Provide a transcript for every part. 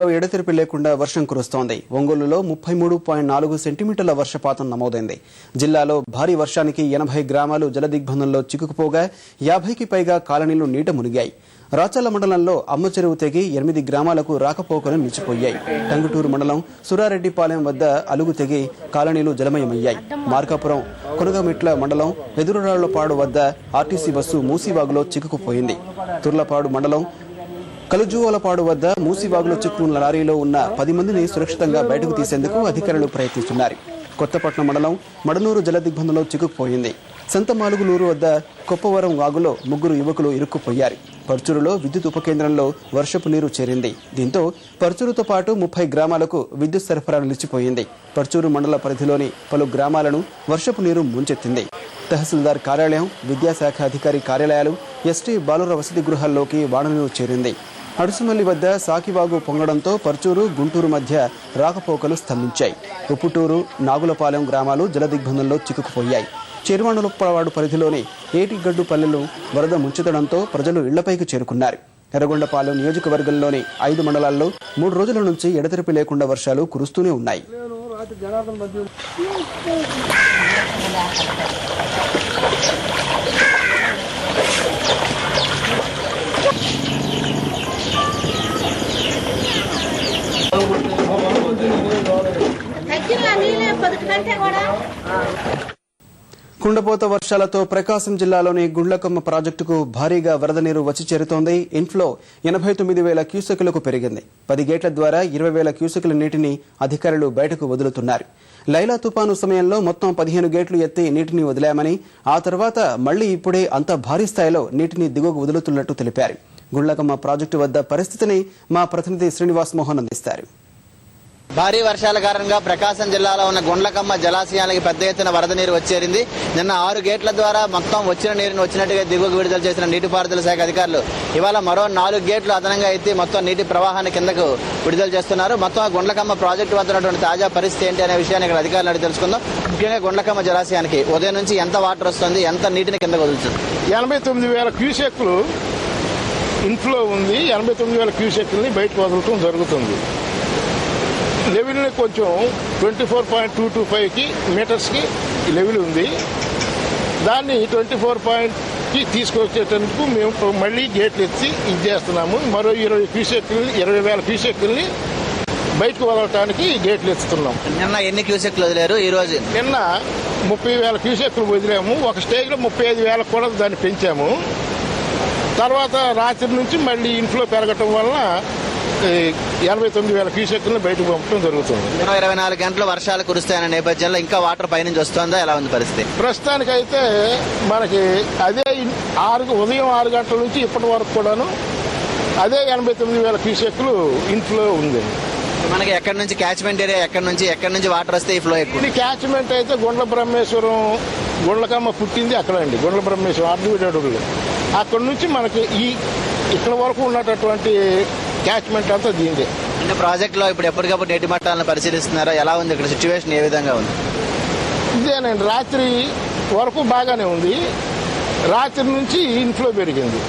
ఎడతెరిపి లేకుండా వర్షం కురుస్తోంది. ఒంగోలులో 33.4 సెంటీమీటర్ల వర్షపాతం నమోదైంది. జిల్లాలో భారీ వర్షానికి 80 గ్రామాలు జలదిగ్బంధంలో చిక్కుకుపోగా 50కి పైగా కాలనీలు నీట మునిగాయి. రాచల్ల మండలంలో అమ్మచెరువు తెగి 8 గ్రామాలకు రాకపోకలు నిలిచిపోయాయి. టంగుటూరు మండలం సురారెడ్డిపాలెం వద్ద అలుగు తెగి కాలనీలు జలమయమయ్యాయి. మార్కాపురం కొనగమిట్ల మండలం ఎదురురాళ్లపాడు వద్ద ఆర్టీసీ బస్సు మూసీవాగులో చిక్కుకుపోయింది. తుర్లపాడు మండలం కలుజువలపాడు వద్ద మూసీవాగులో చిక్కుకున్న లారీలో ఉన్న 10 మందిని సురక్షితంగా బయటకు తీసేందుకు అధికారులు ప్రయత్నిస్తున్నారు. కొత్తపట్నం మండలం మడనూరు జలదిగ్బంధంలో చిక్కుకుపోయింది. సంతమాలుగులూరు వద్ద కొప్పవరం వాగులో 3 యువకులు ఇరుక్కుపోయారు. పర్చూరులో విద్యుత్ ఉపకేంద్రంలో వర్షపు నీరు చేరింది. దీంతో పర్చూరుతో పాటు 30 గ్రామాలకు విద్యుత్ సరఫరా నిలిచిపోయింది. పర్చూరు మండల పరిధిలోని పలు గ్రామాలను వర్షపు నీరు ముంచెత్తింది. తహసీల్దార్ కార్యాలయం, విద్యాశాఖ అధికారి కార్యాలయాలు, ఎస్టీ బాలుర వసతి గృహాల్లోకి వాననీరు చేరింది. అడుసుమల్లి వద్ద సాకివాగు పొంగడంతో పర్చూరు, గుంటూరు మధ్య రాకపోకలు స్తంభించాయి. ఉప్పుటూరు, నాగులపాలెం గ్రామాలు జలదిగ్బంధంలో చిక్కుకుపోయాయి. చేరువాణులపాడు పరిధిలోని ఏటిగడ్డు పల్లెలు వరద ముంచెత్తడంతో ప్రజలు ఇళ్లపైకి చేరుకున్నారు. ఎర్రగొండపాలెం నియోజకవర్గంలోని 5 మండలాల్లో 3 రోజుల నుంచి ఎడతెరిపి లేకుండా వర్షాలు కురుస్తూనే ఉన్నాయి. కుండపోత వర్షాలతో ప్రకాశం జిల్లాలోని గుండ్లకమ్మ ప్రాజెక్టుకు భారీగా వరద నీరు వచ్చి చేరుతోంది. ఇన్ఫ్లో 89,000 క్యూసెక్కులకు పెరిగింది. 10 గేట్ల ద్వారా 20,000 క్యూసెక్కుల నీటిని అధికారులు బయటకు వదులుతున్నారు. లైలా తుపాను సమయంలో మొత్తం 15 గేట్లు ఎత్తి నీటిని వదిలామని, ఆ తర్వాత మళ్లీ ఇప్పుడే అంత భారీ స్థాయిలో నీటిని దిగువకు వదులుతున్నట్టు తెలిపారు. గుండ్లకమ్మ ప్రాజెక్టు వద్ద పరిస్థితిని మా ప్రతినిధి శ్రీనివాస్ మోహన్ అందిస్తారు. భారీ వర్షాల కారణంగా ప్రకాశం జిల్లాలో ఉన్న గుండ్లకమ్మ జలాశయానికి పెద్ద ఎత్తున వరద నీరు వచ్చేరింది. నిన్న 6 గేట్ల ద్వారా మొత్తం వచ్చిన నీరుని వచ్చినట్టుగా దిగువకు విడుదల చేసిన నీటిపారుదల శాఖ అధికారులు ఇవాళ మరో 4 గేట్లు అదనంగా ఎత్తి మొత్తం నీటి ప్రవాహాన్ని కిందకు విడుదల చేస్తున్నారు. మొత్తం గుండ్లకమ్మ ప్రాజెక్టు వద్ద ఉన్నటువంటి తాజా పరిస్థితి ఏంటి అనే విషయాన్ని ఇక్కడ అధికారులు అడిగి తెలుసుకుందాం. ముఖ్యంగా గుండ్లకమ్మ జలాశయానికి ఉదయం నుంచి ఎంత వాటర్ వస్తుంది, ఎంత నీటిని కిందకు వదులుతుంది? 89,000 క్యూసెక్లు ఇన్ఫ్లో ఉంది. 89,000 క్యూసెక్లని బయటకు వదలటం జరుగుతుంది. లెవెల్ కొంచెం 24.225 మీటర్స్కి లెవెల్ ఉంది. దాన్ని 24 తీసుకొచ్చేటందుకు మేము మళ్ళీ గేట్లు ఎత్తి ఇది చేస్తున్నాము. మరో 20,000 క్యూసెక్లని బయటకు వదలటానికి గేట్లు ఎత్తుతున్నాం. నిన్న ఎన్ని క్యూసెక్లు వదిలేరు? ఈ రోజు నిన్న 30,000 క్యూసెక్లు వదిలాము. ఒక స్టేజ్లో 35,000 కూడా దాన్ని పెంచాము. తర్వాత రాత్రి నుంచి మళ్ళీ ఇన్ఫ్లో పెరగటం వలన 89,000 క్యూసెక్లను బయటకు పంపడం జరుగుతుంది. 24 గంటలు వర్షాలు కురుస్తాయన్న నేపథ్యంలో ఇంకా వాటర్ పైనుంచి వస్తుందా? ఎలా ఉంది పరిస్థితి? ప్రస్తుతానికైతే మనకి అదే ఉదయం 6 గంటల నుంచి ఇప్పటి వరకు కూడాను అదే 89,000 క్యూసెక్లు ఇన్ఫ్లో ఉంది. మనకి ఎక్కడి నుంచి క్యాచ్మెంట్ ఏరియా, ఎక్కడి నుంచి వాటర్ వస్తే ఈ ఫ్లో ఎక్కువ? ఇది క్యాచ్మెంట్ అయితే గుండ్ల బ్రహ్మేశ్వరం, గుండ్లకమ్మ పుట్టింది అక్కడండి. గుండ్ల బ్రహ్మేశ్వరం అర్ధవిడడుగులు అక్కడ నుంచి మనకి ఇక్కడ వరకు ఉన్నటువంటి క్యాచ్మెంట్ అంతా దీనిదే. అంటే ప్రాజెక్టులో ఇప్పుడు ఎప్పటికప్పుడు నీటి మట్టాలను పరిశీలిస్తున్నారా? ఎలా ఉంది ఇక్కడ సిచ్యువేషన్? ఏ విధంగా ఉంది? ఇదేనండి, రాత్రి వరకు బాగానే ఉంది. రాత్రి నుంచి ఇన్ఫ్లో పెరిగింది.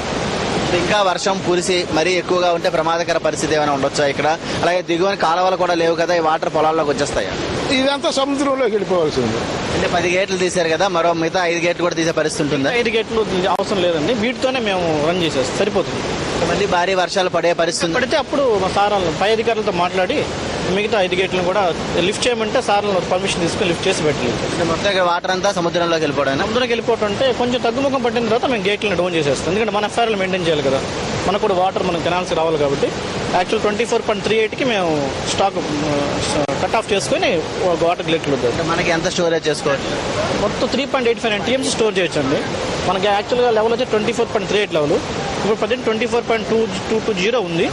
ఇంకా వర్షం కురిసి మరీ ఎక్కువగా ఉంటే ప్రమాదకర పరిస్థితి ఏమైనా ఉండొచ్చా ఇక్కడ? అలాగే దిగువన కాలువలు కూడా లేవు కదా, ఈ వాటర్ పొలాల్లోకి వచ్చేస్తాయా? ఇదంతా సముద్రంలోకి వెళ్ళిపోవాల్సింది. అంటే 10 గేట్లు తీశారు కదా, మరో మిగతా 5 గేట్లు కూడా తీసే పరిస్థితి ఉంటుందా? 5 గేట్లు అవసరం లేదండి, వీటితోనే మేము రన్ చేసేస్తాం, సరిపోతుంది. మళ్ళీ భారీ వర్షాలు పడే పరిస్థితి పడితే అప్పుడు మా సారాలను పై అధికారులతో మాట్లాడి మిగతా 5 గేట్లను కూడా లిఫ్ట్ చేయమంటే సార్లను పర్మిషన్ తీసుకుని లిఫ్ట్ చేసి పెట్టలేదు. మొత్తం వాటర్ అంతా సముద్రంలోకి వెళ్ళిపోవడం. సముద్రంలోకి వెళ్ళిపోవడం అంటే కొంచెం తగ్గుముఖం పట్టిన తర్వాత మేము గేట్లను డౌన్ చేసేస్తాం. ఎందుకంటే మన ఎఫ్ఐఆర్లు మెయింటైన్ చేయాలి కదా, మనకు కూడా వాటర్ మనం కెనాల్స్ రావాలి కాబట్టి. యాక్చువల్ 24.38కి మేము స్టాక్ కట్ ఆఫ్ చేసుకుని వాటర్ గేట్లు వద్దాం. మనకి ఎంత స్టోరేజ్ చేసుకోవచ్చు? మొత్తం 3.85 టీఎంసీ స్టోర్ చేయొచ్చండి. మనకి యాక్చువల్గా లెవెల్ వచ్చి 24.38 లెవెల్, ఇప్పుడు ప్రజెంట్ 24.220 ఉంది.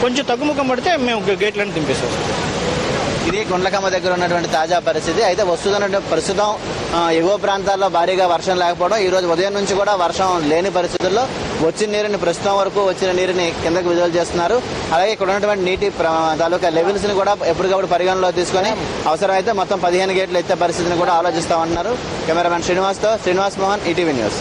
కొంచెం తగ్గుముఖం పడితే మేము గేట్లను దింపేస్తాం. ఇది గుండ్లకమ్మ దగ్గర ఉన్నటువంటి తాజా పరిస్థితి. అయితే ప్రస్తుతం ఎగువ ప్రాంతాల్లో భారీగా వర్షం లేకపోవడం, ఈ రోజు ఉదయం నుంచి కూడా వర్షం లేని పరిస్థితుల్లో వచ్చిన నీరుని ప్రస్తుతం వరకు వచ్చిన నీరుని కిందకు విడుదల చేస్తున్నారు. అలాగే ఇక్కడ ఉన్నటువంటి నీటి తాలూకా లెవెల్స్ ని కూడా ఎప్పటికప్పుడు పరిగణలో తీసుకుని అవసరమైతే మొత్తం 15 గేట్లు ఎత్తే పరిస్థితిని కూడా ఆలోచిస్తామన్నారు. Cameraman Srinivas Mohan, ETV news.